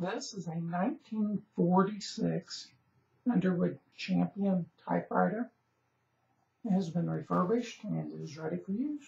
This is a 1946 Underwood Champion typewriter. It has been refurbished and is ready for use.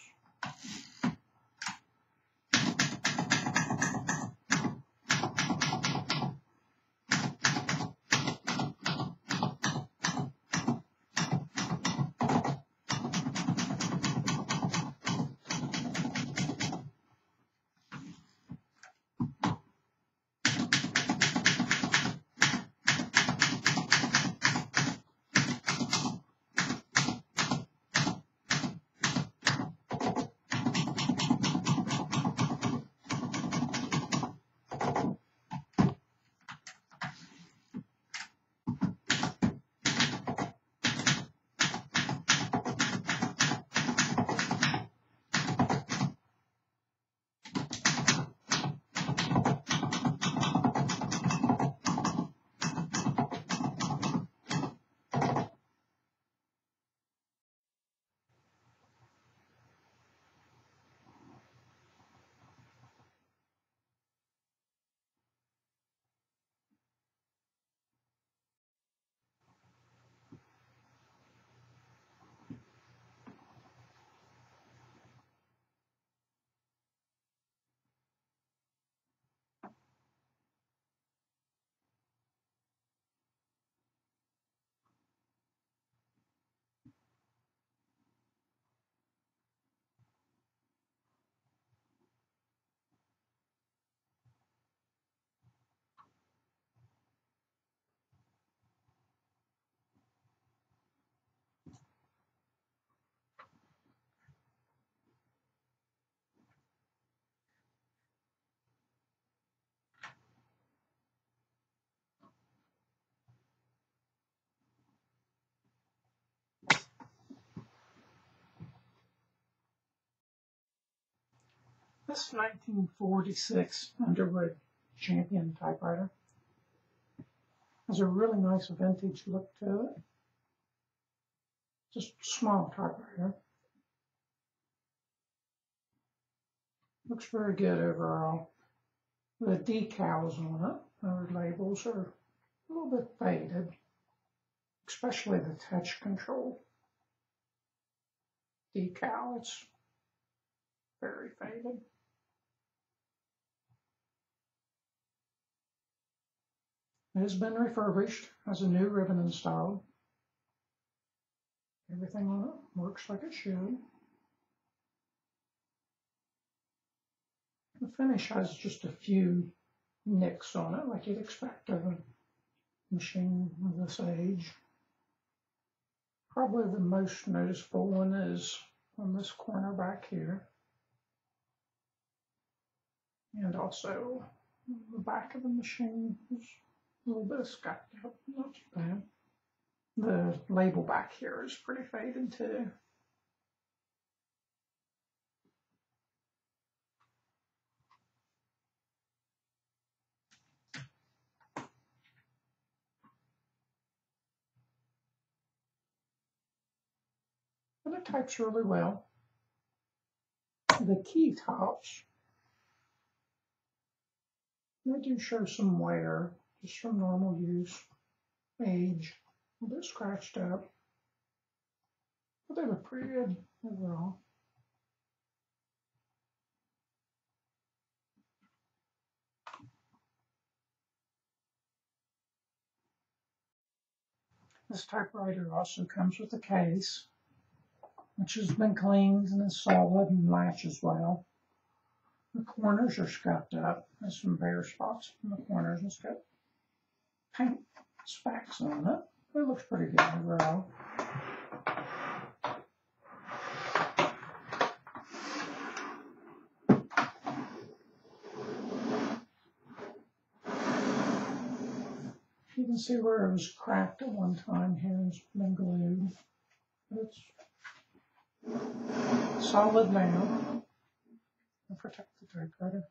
This 1946 Underwood Champion typewriter has a really nice vintage look to it. Just a small typewriter. Looks very good overall. The decals on it, or labels, are a little bit faded, especially the touch control decal. It's very faded. It has been refurbished, has a new ribbon installed. Everything on it works like it should. The finish has just a few nicks on it, like you'd expect of a machine of this age. Probably the most noticeable one is on this corner back here. And also the back of the machine is a little bit scuffed up, not too bad. The label back here is pretty faded too. But it types really well. The key tops, they do show some wear, just from normal use, age, a bit scratched up, but they look pretty good overall. This typewriter also comes with a case, which has been cleaned and is solid and latches well. The corners are scuffed up. There's some bare spots in the corners, and it's got paint specks on it. It looks pretty good overall. You can see where it was cracked at one time here and it's been glued. It's solid now. And protect the typewriter.